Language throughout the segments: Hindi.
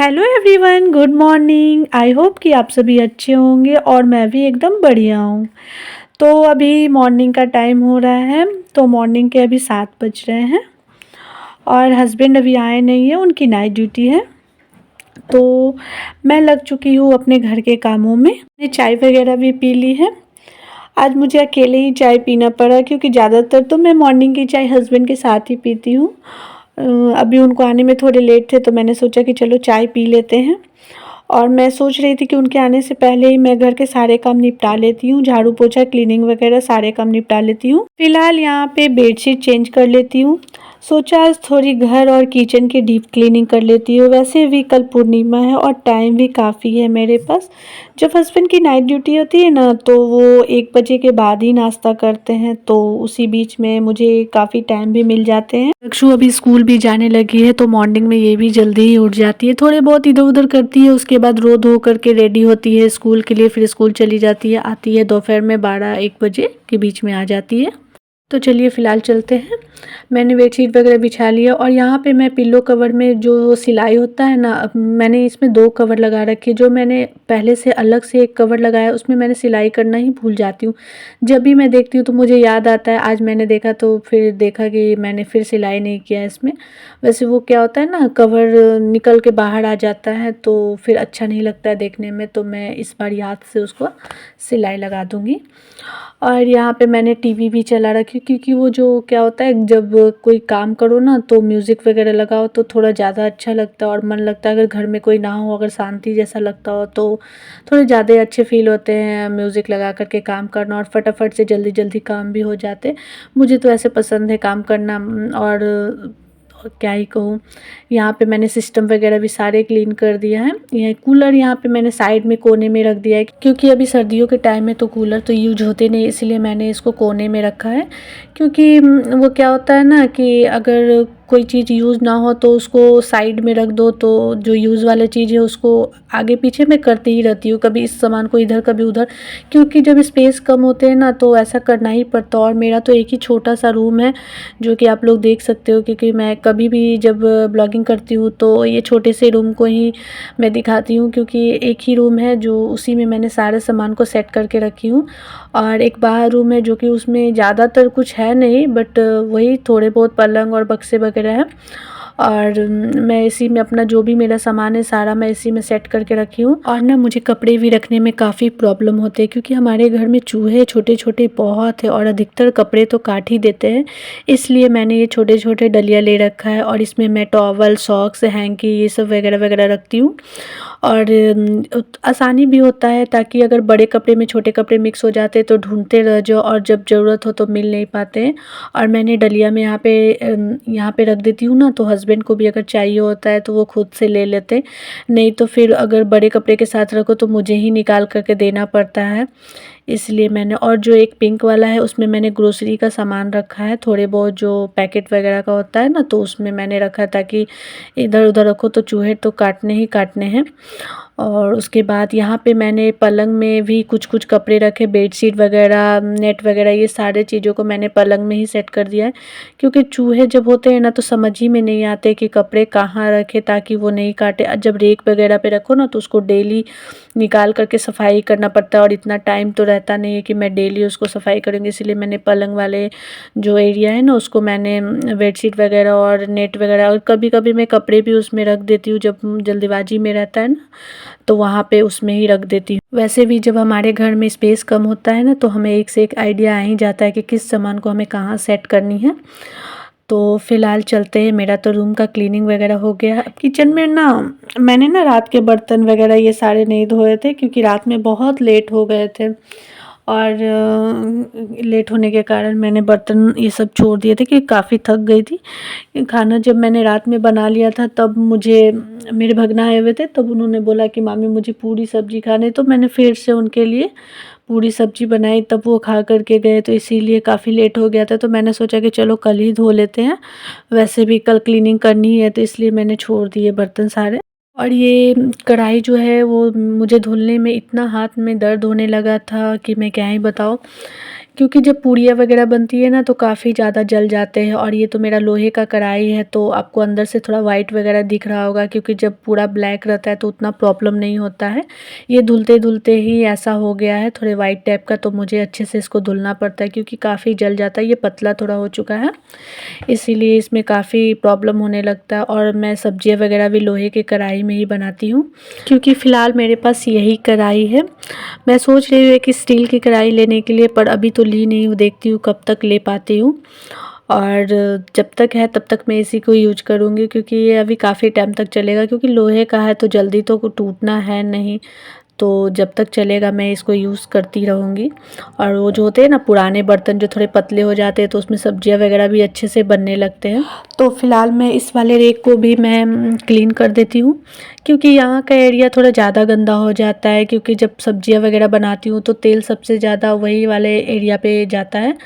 Hello everyone, good morning. I hope कि आप सभी अच्छे होंगे और मैं भी एकदम बढ़िया हूँ। तो अभी मॉर्निंग का टाइम हो रहा है। तो मॉर्निंग के अभी 7 बज रहे हैं और हस्बैंड अभी आए नहीं है, उनकी नाइट ड्यूटी है। तो मैं लग चुकी हूँ अपने घर के कामों में। मैंने चाय वगैरह भी पी ली है। आज मुझे अकेले ही चाय पीना पड़ा क्योंकि ज़्यादातर तो मैं मॉर्निंग की चाय हस्बैंड के साथ ही पीती हूँ। अभी उनको आने में थोड़े लेट थे तो मैंने सोचा कि चलो चाय पी लेते हैं। और मैं सोच रही थी कि उनके आने से पहले ही मैं घर के सारे काम निपटा लेती हूँ, झाड़ू पोछा क्लीनिंग वगैरह सारे काम निपटा लेती हूँ। फिलहाल यहाँ पे बेडशीट चेंज कर लेती हूँ। सोचा आज थोड़ी घर और किचन की डीप क्लीनिंग कर लेती हूँ। वैसे भी कल पूर्णिमा है और टाइम भी काफ़ी है मेरे पास। जब हस्बैंड की नाइट ड्यूटी होती है ना तो वो 1 बजे के बाद ही नाश्ता करते हैं, तो उसी बीच में मुझे काफ़ी टाइम भी मिल जाते हैं। लक्षु अभी स्कूल भी जाने लगी है तो मॉर्निंग में ये भी जल्दी ही उठ जाती है, थोड़े बहुत इधर उधर करती है, उसके बाद रो धो करके रेडी होती है स्कूल के लिए। फिर स्कूल चली जाती है, आती है दोपहर में 12-1 बजे के बीच में आ जाती है। तो चलिए फ़िलहाल चलते हैं। मैंने बेडशीट वगैरह बिछा लिया और यहाँ पे मैं पिल्लो कवर में जो सिलाई होता है ना, मैंने इसमें 2 कवर लगा रखे। जो मैंने पहले से अलग से एक कवर लगाया उसमें मैंने सिलाई करना ही भूल जाती हूँ। जब भी मैं देखती हूँ तो मुझे याद आता है। आज मैंने देखा तो फिर देखा कि मैंने फिर सिलाई नहीं किया इसमें। वैसे वो क्या होता है ना, कवर निकल के बाहर आ जाता है तो फिर अच्छा नहीं लगता है देखने में, तो मैं इस बार याद से उसको सिलाई लगा दूँगी। और यहाँ पे मैंने टीवी भी चला रखी क्योंकि वो जो क्या होता है, जब कोई काम करो ना तो म्यूज़िक वगैरह लगाओ तो थोड़ा ज़्यादा अच्छा लगता है और मन लगता है। अगर घर में कोई ना हो, अगर शांति जैसा लगता हो तो थोड़े ज़्यादा अच्छे फ़ील होते हैं म्यूज़िक लगा कर के काम करना, और फटाफट से जल्दी जल्दी काम भी हो जाते। मुझे तो ऐसे पसंद है काम करना। और क्या ही कहूँ। यहाँ पे मैंने सिस्टम वगैरह भी सारे क्लीन कर दिया है। यह कूलर यहाँ पे मैंने साइड में कोने में रख दिया है क्योंकि अभी सर्दियों के टाइम में तो कूलर तो यूज होते नहीं, इसलिए मैंने इसको कोने में रखा है। क्योंकि वो क्या होता है ना कि अगर कोई चीज़ यूज़ ना हो तो उसको साइड में रख दो, तो जो यूज़ वाली चीज़ है उसको आगे पीछे मैं करती ही रहती हूँ, कभी इस सामान को इधर कभी उधर। क्योंकि जब स्पेस कम होते हैं ना तो ऐसा करना ही पड़ता है। और मेरा तो एक ही छोटा सा रूम है जो कि आप लोग देख सकते हो, क्योंकि मैं कभी भी जब ब्लॉगिंग करती हूँ तो ये छोटे से रूम को ही मैं दिखाती हूँ, क्योंकि एक ही रूम है जो उसी में मैंने सारे सामान को सेट करके रखी हूँ। और एक बाहर रूम है जो कि उसमें ज़्यादातर कुछ है नहीं, बट वही थोड़े बहुत पलंग और बक्से वगैरह हैं। और मैं इसी में अपना जो भी मेरा सामान है सारा मैं इसी में सेट करके रखी हूँ। और ना मुझे कपड़े भी रखने में काफ़ी प्रॉब्लम होते हैं क्योंकि हमारे घर में चूहे छोटे छोटे बहुत है और अधिकतर कपड़े तो काट ही देते हैं। इसलिए मैंने ये छोटे छोटे डलिया ले रखा है और इसमें मैं टॉवल, सॉक्स, हैंकी ये सब वगैरह वगैरह रखती हूँ। और आसानी भी होता है, ताकि अगर बड़े कपड़े में छोटे कपड़े मिक्स हो जाते तो ढूंढते रह जाओ और जब ज़रूरत हो तो मिल नहीं पाते हैं। और मैंने डलिया में यहाँ पे रख देती हूँ ना, तो हस्बैंड को भी अगर चाहिए होता है तो वो खुद से ले लेते। नहीं तो फिर अगर बड़े कपड़े के साथ रखो तो मुझे ही निकाल करके देना पड़ता है। इसलिए मैंने, और जो एक पिंक वाला है उसमें मैंने ग्रोसरी का सामान रखा है, थोड़े बहुत जो पैकेट वगैरह का होता है ना, तो उसमें मैंने रखा है ताकि इधर उधर रखो तो चूहे तो काटने ही काटने हैं। और उसके बाद यहाँ पे मैंने पलंग में भी कुछ कुछ कपड़े रखे, बेडशीट वगैरह, नेट वगैरह, ये सारे चीज़ों को मैंने पलंग में ही सेट कर दिया है। क्योंकि चूहे जब होते हैं ना तो समझ ही में नहीं आते कि कपड़े कहाँ रखे ताकि वो नहीं काटे। जब रेक वगैरह पे रखो ना तो उसको डेली निकाल करके सफाई करना पड़ता है, और इतना टाइम तो रहता नहीं है कि मैं डेली उसको सफाई करूँगी। इसलिए मैंने पलंग वाले जो एरिया है ना उसको मैंने बेडशीट वगैरह और नेट वगैरह, और कभी कभी मैं कपड़े भी उसमें रख देती हूँ जब जल्दीबाजी में रहता है ना, तो वहाँ पे उसमें ही रख देती हूँ। वैसे भी जब हमारे घर में स्पेस कम होता है ना तो हमें एक से एक आइडिया आ ही जाता है कि किस सामान को हमें कहाँ सेट करनी है। तो फिलहाल चलते हैं। मेरा तो रूम का क्लीनिंग वगैरह हो गया। किचन में ना मैंने ना रात के बर्तन वगैरह ये सारे नहीं धोए थे क्योंकि रात में बहुत लेट हो गए थे, और लेट होने के कारण मैंने बर्तन ये सब छोड़ दिए थे कि काफ़ी थक गई थी। खाना जब मैंने रात में बना लिया था तब मुझे, मेरे भगना आए हुए थे, तब उन्होंने बोला कि मामी मुझे पूरी सब्जी खानी है, तो मैंने फिर से उनके लिए पूरी सब्जी बनाई, तब वो खा कर के गए, तो इसीलिए काफ़ी लेट हो गया था। तो मैंने सोचा कि चलो कल ही धो लेते हैं, वैसे भी कल क्लीनिंग करनी है, तो इसलिए मैंने छोड़ दिए बर्तन सारे। और ये कढ़ाई जो है वो मुझे धुलने में इतना हाथ में दर्द होने लगा था कि मैं क्या ही बताऊँ। क्योंकि जब पूड़ियाँ वगैरह बनती है ना तो काफ़ी ज़्यादा जल जाते हैं। और ये तो मेरा लोहे का कढ़ाई है तो आपको अंदर से थोड़ा वाइट वगैरह दिख रहा होगा, क्योंकि जब पूरा ब्लैक रहता है तो उतना प्रॉब्लम नहीं होता है। ये धुलते-धुलते ही ऐसा हो गया है थोड़े वाइट टाइप का, तो मुझे अच्छे से इसको धुलना पड़ता है क्योंकि काफ़ी जल जाता है। ये पतला थोड़ा हो चुका है, इसीलिए इसमें काफ़ी प्रॉब्लम होने लगता है। और मैं सब्जियाँ वगैरह भी लोहे के कढ़ाई में ही बनाती हूँ, क्योंकि फ़िलहाल मेरे पास यही कढ़ाई है। मैं सोच रही हूँ एक स्टील की कढ़ाई लेने के लिए, पर अभी तो ली नहीं हूँ, देखती हूँ कब तक ले पाती हूँ। और जब तक है तब तक मैं इसी को यूज करूँगी, क्योंकि ये अभी काफ़ी टाइम तक चलेगा, क्योंकि लोहे का है तो जल्दी तो टूटना है नहीं। तो जब तक चलेगा मैं इसको यूज़ करती रहूँगी। और वो जो होते हैं ना पुराने बर्तन जो थोड़े पतले हो जाते हैं तो उसमें सब्जियाँ वगैरह भी अच्छे से बनने लगते हैं। तो फ़िलहाल मैं इस वाले रेक को भी मैं क्लीन कर देती हूँ, क्योंकि यहाँ का एरिया थोड़ा ज़्यादा गंदा हो जाता है, क्योंकि जब सब्जियाँ वगैरह बनाती हूँ तो तेल सबसे ज़्यादा वही वाले एरिया पे जाता है।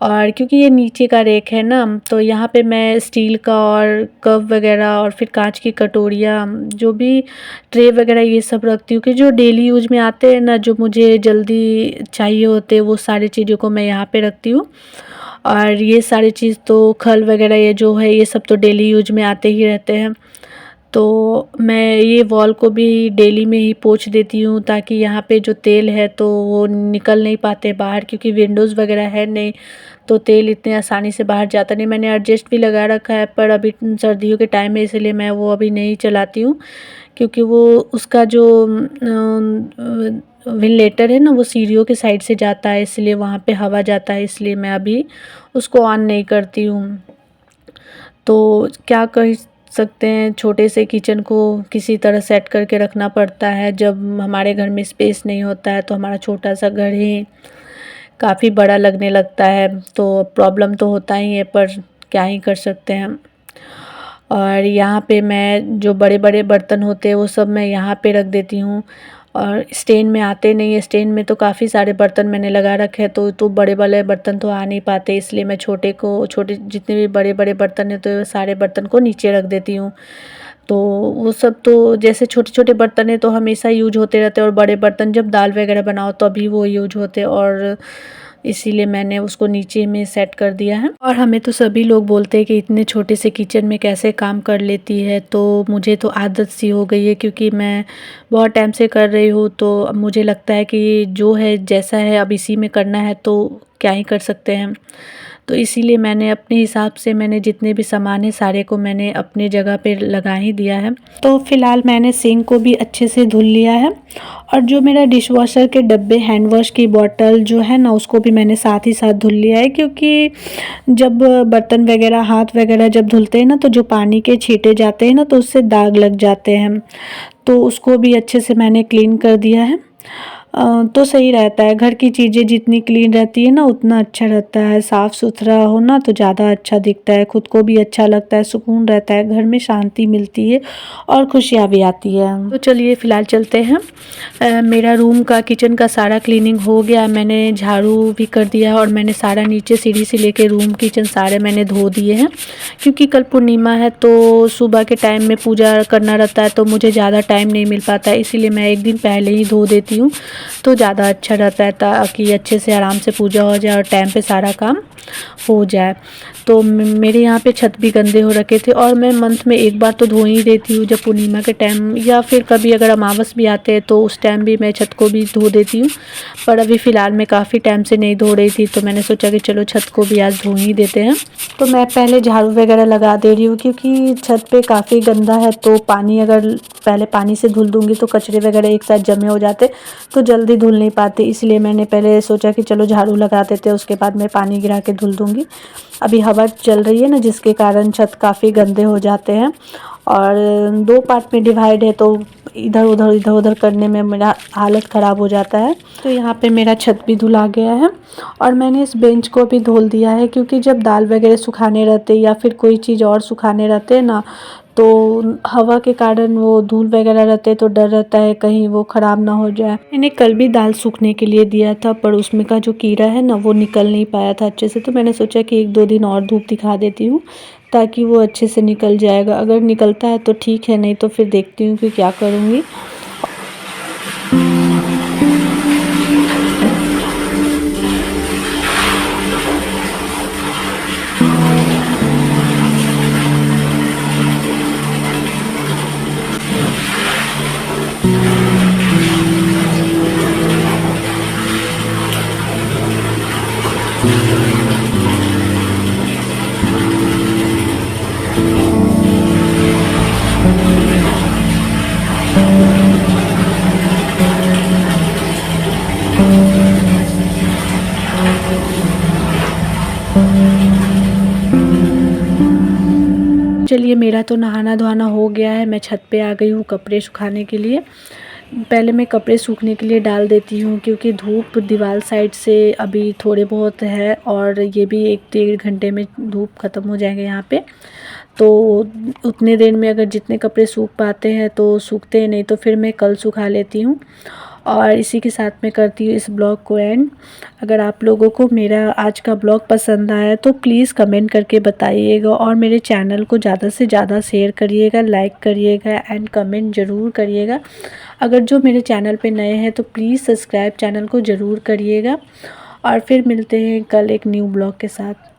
और क्योंकि ये नीचे का रेक है ना, तो यहाँ पे मैं स्टील का और कप वगैरह और फिर कांच की कटोरियाँ, जो भी ट्रे वगैरह ये सब रखती हूँ, कि जो डेली यूज में आते हैं ना, जो मुझे जल्दी चाहिए होते हैं, वो सारी चीज़ों को मैं यहाँ पे रखती हूँ। और ये सारी चीज़ तो खल वगैरह ये जो है ये सब तो डेली यूज में आते ही रहते हैं। तो मैं ये वॉल को भी डेली में ही पोंछ देती हूँ, ताकि यहाँ पे जो तेल है तो वो निकल नहीं पाते बाहर, क्योंकि विंडोज़ वगैरह है नहीं तो तेल इतने आसानी से बाहर जाता नहीं। मैंने एडजस्ट भी लगा रखा है, पर अभी सर्दियों के टाइम में इसलिए मैं वो अभी नहीं चलाती हूँ, क्योंकि वो उसका जो वेंटिलेटर है ना वो सीढ़ियों के साइड से जाता है, इसलिए वहाँ पे हवा जाता है, इसलिए मैं अभी उसको ऑन नहीं करती हूँ। तो क्या कर सकते हैं, छोटे से किचन को किसी तरह सेट करके रखना पड़ता है। जब हमारे घर में स्पेस नहीं होता है तो हमारा छोटा सा घर ही काफ़ी बड़ा लगने लगता है, तो प्रॉब्लम तो होता ही है, पर क्या ही कर सकते हैं। और यहाँ पे मैं जो बड़े-बड़े बर्तन होते हैं वो सब मैं यहाँ पे रख देती हूँ। और स्टैंड में आते नहीं है, स्टैंड में तो काफ़ी सारे बर्तन मैंने लगा रखे हैं, तो बड़े वाले बर्तन तो आ नहीं पाते, इसलिए मैं छोटे जितने भी बड़े-बड़े बर्तन हैं तो सारे बर्तन को नीचे रख देती हूँ। तो वो सब तो जैसे छोटे-छोटे बर्तन हैं तो हमेशा यूज होते रहते हैं, और बड़े बर्तन जब दाल वगैरह बनाओ तभी वो यूज होते हैं, और इसीलिए मैंने उसको नीचे में सेट कर दिया है। और हमें तो सभी लोग बोलते हैं कि इतने छोटे से किचन में कैसे काम कर लेती है, तो मुझे तो आदत सी हो गई है, क्योंकि मैं बहुत टाइम से कर रही हूँ। तो अब मुझे लगता है कि जो है जैसा है अब इसी में करना है, तो क्या ही कर सकते हैं। तो इसीलिए मैंने अपने हिसाब से मैंने जितने भी सामान है सारे को मैंने अपनी जगह पे लगा ही दिया है। तो फ़िलहाल मैंने सिंक को भी अच्छे से धुल लिया है, और जो मेरा डिशवॉशर के डब्बे, हैंड वॉश की बॉटल जो है ना, उसको भी मैंने साथ ही साथ धुल लिया है, क्योंकि जब बर्तन वगैरह हाथ वगैरह जब धुलते हैं ना तो जो पानी के छींटे जाते हैं ना तो उससे दाग लग जाते हैं, तो उसको भी अच्छे से मैंने क्लीन कर दिया है। तो सही रहता है, घर की चीज़ें जितनी क्लीन रहती है ना उतना अच्छा रहता है। साफ़ सुथरा हो ना तो ज़्यादा अच्छा दिखता है, खुद को भी अच्छा लगता है, सुकून रहता है, घर में शांति मिलती है और खुशियाँ भी आती है। तो चलिए फ़िलहाल चलते हैं। मेरा रूम का, किचन का सारा क्लीनिंग हो गया, मैंने झाड़ू भी कर दिया है, और मैंने सारा नीचे सीढ़ी से लेके रूम किचन सारे मैंने धो दिए हैं, क्योंकि कल पूर्णिमा है तो सुबह के टाइम में पूजा करना रहता है, तो मुझे ज़्यादा टाइम नहीं मिल पाता है, इसीलिए मैं एक दिन पहले ही धो देती हूँ, तो ज़्यादा अच्छा रहता है, ताकि अच्छे से आराम से पूजा हो जाए और टाइम पे सारा काम हो जाए। तो मेरे यहाँ पे छत भी गंदे हो रखे थे, और मैं मंथ में एक बार तो धो ही देती हूँ, जब पूर्णिमा के टाइम या फिर कभी अगर अमावस भी आते हैं तो उस टाइम भी मैं छत को भी धो देती हूँ। पर अभी फ़िलहाल मैं काफ़ी टाइम से नहीं धो रही थी, तो मैंने सोचा कि चलो छत को भी आज धो ही देते हैं। तो मैं पहले झाड़ू वगैरह लगा दे रही हूँ, क्योंकि छत पे काफ़ी गंदा है, तो पानी अगर पहले पानी से धुल दूँगी तो कचरे वगैरह एक साथ जमे हो जाते तो जल्दी धुल नहीं पाते, इसलिए मैंने पहले सोचा कि चलो झाड़ू लगा देते हैं, उसके बाद मैं पानी गिरा के धुल दूँगी। अभी हवा चल रही है ना, जिसके कारण छत काफ़ी गंदे हो जाते हैं, और 2 पार्ट में डिवाइड है, तो इधर उधर करने में मेरा हालत ख़राब हो जाता है। तो यहाँ पे मेरा छत भी धुला गया है, और मैंने इस बेंच को भी धुल दिया है, क्योंकि जब दाल वगैरह सुखाने रहते या फिर कोई चीज़ और सुखाने रहते हैं ना, तो हवा के कारण वो धूल वगैरह रहते तो डर रहता है कहीं वो ख़राब ना हो जाए। मैंने कल भी दाल सूखने के लिए दिया था, पर उसमें का जो कीड़ा है ना वो निकल नहीं पाया था अच्छे से, तो मैंने सोचा कि 1-2 दिन और धूप दिखा देती हूँ, ताकि वो अच्छे से निकल जाएगा। अगर निकलता है तो ठीक है, नहीं तो फिर देखती हूँ कि क्या करूँगी। चलिए मेरा तो नहाना धोना हो गया है। मैं छत पे आ गई हूँ कपड़े सुखाने के लिए। पहले मैं कपड़े सूखने के लिए डाल देती हूँ क्योंकि धूप दीवार साइड से अभी थोड़े बहुत है और ये भी 1-1.5 घंटे में धूप ख़त्म हो जाएंगे यहाँ पे। तो उतने देर में अगर जितने कपड़े सूख पाते हैं तो सूखते हैं, नहीं तो फिर मैं कल सुखा लेती हूँ। और इसी के साथ मैं करती हूँ इस ब्लॉग को एंड। अगर आप लोगों को मेरा आज का ब्लॉग पसंद आया तो प्लीज़ कमेंट करके बताइएगा और मेरे चैनल को ज़्यादा से ज़्यादा शेयर करिएगा, लाइक करिएगा एंड कमेंट ज़रूर करिएगा। अगर जो मेरे चैनल पे नए हैं तो प्लीज़ सब्सक्राइब चैनल को ज़रूर करिएगा। और फिर मिलते हैं कल एक न्यू ब्लॉग के साथ।